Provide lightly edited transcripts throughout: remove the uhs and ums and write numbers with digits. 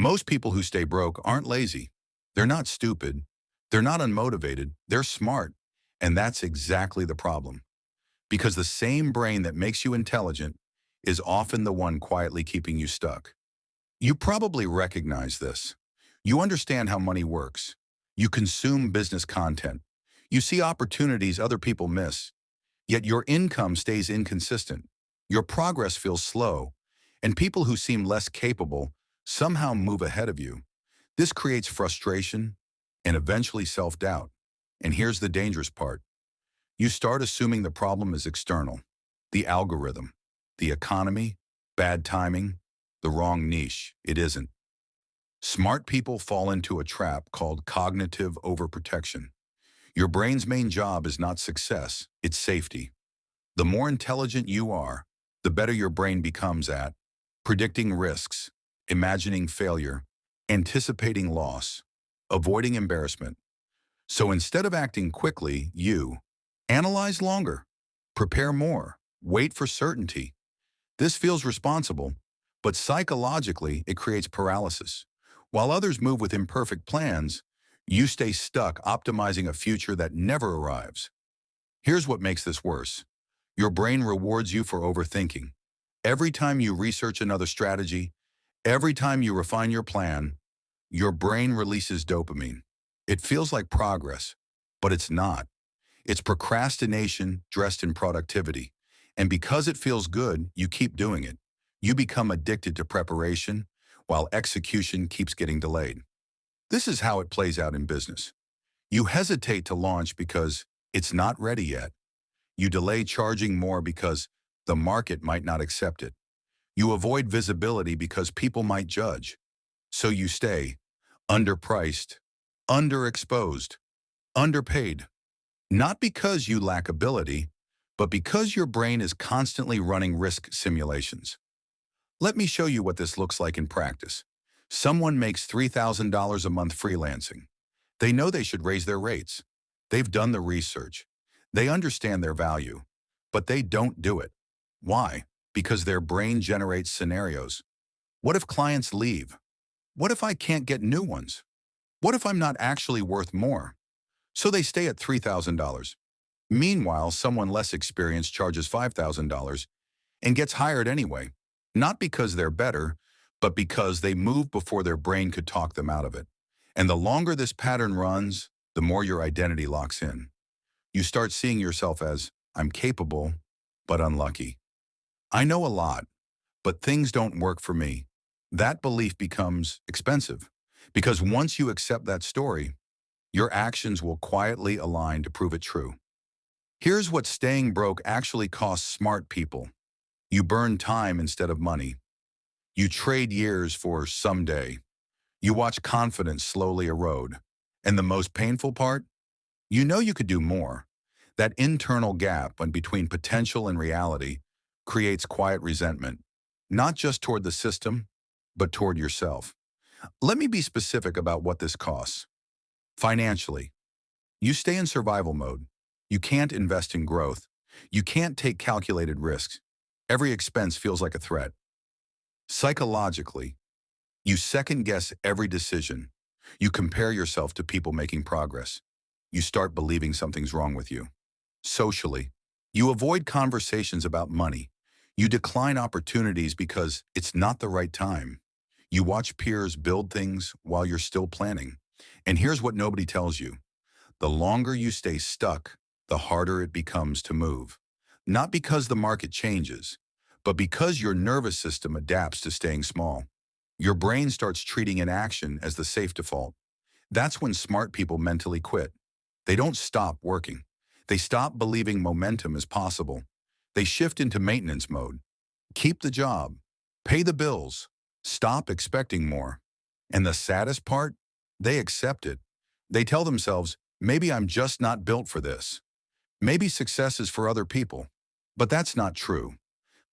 Most people who stay broke aren't lazy. They're not stupid. They're not unmotivated. They're smart. And that's exactly the problem. Because the same brain that makes you intelligent is often the one quietly keeping you stuck. You probably recognize this. You understand how money works. You consume business content. You see opportunities other people miss. Yet your income stays inconsistent. Your progress feels slow. And people who seem less capable somehow move ahead of you. This creates frustration and eventually self-doubt. And here's the dangerous part. You start assuming the problem is external. The algorithm, the economy, bad timing, the wrong niche. It isn't. Smart people fall into a trap called cognitive overprotection. Your brain's main job is not success, it's safety. The more intelligent you are, the better your brain becomes at predicting risks, imagining failure, anticipating loss, avoiding embarrassment. So instead of acting quickly, you analyze longer, prepare more, wait for certainty. This feels responsible, but psychologically it creates paralysis. While others move with imperfect plans, you stay stuck optimizing a future that never arrives. Here's what makes this worse. Your brain rewards you for overthinking. Every time you research another strategy, every time you refine your plan, your brain releases dopamine. It feels like progress, but it's not. It's procrastination dressed in productivity. And because it feels good, you keep doing it. You become addicted to preparation, while execution keeps getting delayed. This is how it plays out in business. You hesitate to launch because it's not ready yet. You delay charging more because the market might not accept it. You avoid visibility because people might judge. So you stay underpriced, underexposed, underpaid. Not because you lack ability, but because your brain is constantly running risk simulations. Let me show you what this looks like in practice. Someone makes $3,000 a month freelancing. They know they should raise their rates. They've done the research. They understand their value, but they don't do it. Why? Because their brain generates scenarios. What if clients leave? What if I can't get new ones? What if I'm not actually worth more? So they stay at $3,000. Meanwhile, someone less experienced charges $5,000 and gets hired anyway, not because they're better, but because they moved before their brain could talk them out of it. And the longer this pattern runs, the more your identity locks in. You start seeing yourself as, I'm capable, but unlucky. I know a lot, but things don't work for me. That belief becomes expensive, because once you accept that story, your actions will quietly align to prove it true. Here's what staying broke actually costs smart people. You burn time instead of money. You trade years for someday. You watch confidence slowly erode. And the most painful part? You know you could do more. That internal gap between potential and reality creates quiet resentment, not just toward the system, but toward yourself. Let me be specific about what this costs. Financially, you stay in survival mode. You can't invest in growth. You can't take calculated risks. Every expense feels like a threat. Psychologically, you second-guess every decision. You compare yourself to people making progress. You start believing something's wrong with you. Socially, you avoid conversations about money. You decline opportunities because it's not the right time. You watch peers build things while you're still planning. And here's what nobody tells you. The longer you stay stuck, the harder it becomes to move. Not because the market changes, but because your nervous system adapts to staying small. Your brain starts treating inaction as the safe default. That's when smart people mentally quit. They don't stop working. They stop believing momentum is possible. They shift into maintenance mode. Keep the job. Pay the bills. Stop expecting more. And the saddest part? They accept it. They tell themselves, maybe I'm just not built for this. Maybe success is for other people. But that's not true.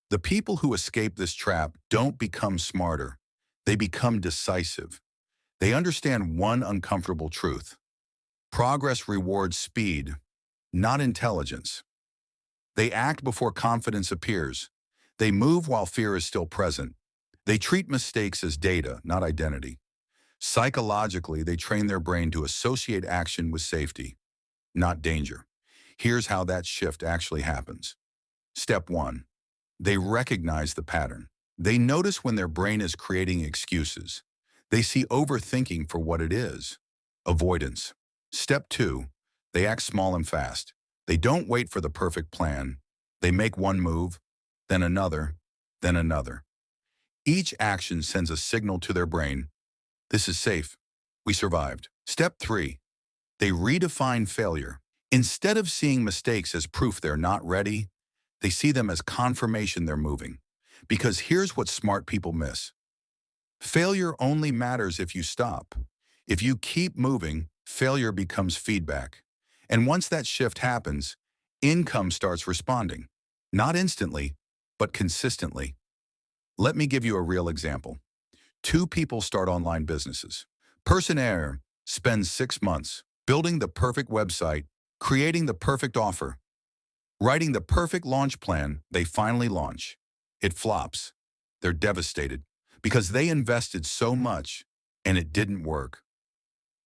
The people who escape this trap don't become smarter. They become decisive. They understand one uncomfortable truth. Progress rewards speed, not intelligence. They act before confidence appears. They move while fear is still present. They treat mistakes as data, not identity. Psychologically, they train their brain to associate action with safety, not danger. Here's how that shift actually happens. Step 1. They recognize the pattern. They notice when their brain is creating excuses. They see overthinking for what it is, avoidance. Step 2. They act small and fast. They don't wait for the perfect plan. They make one move, then another, then another. Each action sends a signal to their brain. This is safe. We survived. Step 3. They redefine failure. Instead of seeing mistakes as proof they're not ready, they see them as confirmation they're moving. Because here's what smart people miss. Failure only matters if you stop. If you keep moving, failure becomes feedback. And once that shift happens, income starts responding. Not instantly, but consistently. Let me give you a real example. Two people start online businesses. Person A spends 6 months building the perfect website, creating the perfect offer, writing the perfect launch plan. They finally launch. It flops. They're devastated because they invested so much and it didn't work.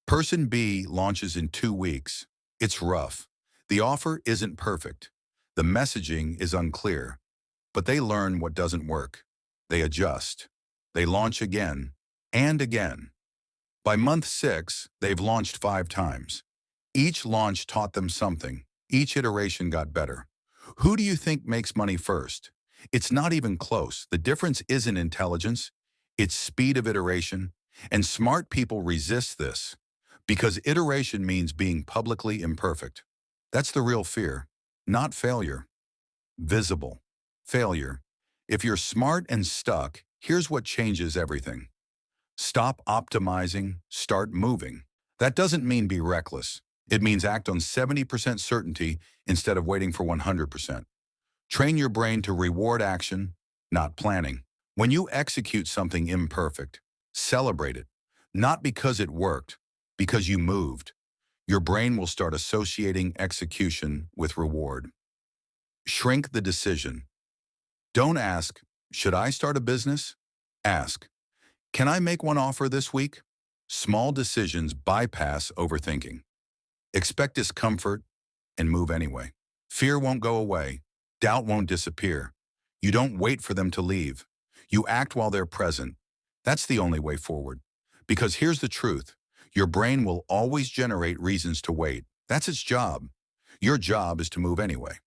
Person B launches in 2 weeks. It's rough. The offer isn't perfect. The messaging is unclear. But they learn what doesn't work. They adjust. They launch again and again. By month 6, they've launched 5 times. Each launch taught them something. Each iteration got better. Who do you think makes money first? It's not even close. The difference isn't intelligence. It's speed of iteration. And smart people resist this because iteration means being publicly imperfect. That's the real fear, not failure. Visible. Failure. If you're smart and stuck, here's what changes everything. Stop optimizing, start moving. That doesn't mean be reckless. It means act on 70% certainty instead of waiting for 100%. Train your brain to reward action, not planning. When you execute something imperfect, celebrate it. Not because it worked, because you moved. Your brain will start associating execution with reward. Shrink the decision. Don't ask, should I start a business? Ask, can I make one offer this week? Small decisions bypass overthinking. Expect discomfort and move anyway. Fear won't go away. Doubt won't disappear. You don't wait for them to leave. You act while they're present. That's the only way forward. Because here's the truth. Your brain will always generate reasons to wait. That's its job. Your job is to move anyway.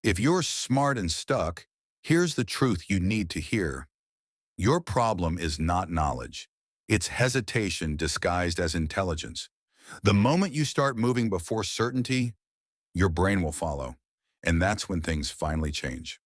If you're smart and stuck, here's the truth you need to hear. Your problem is not knowledge. It's hesitation disguised as intelligence. The moment you start moving before certainty, your brain will follow. And that's when things finally change.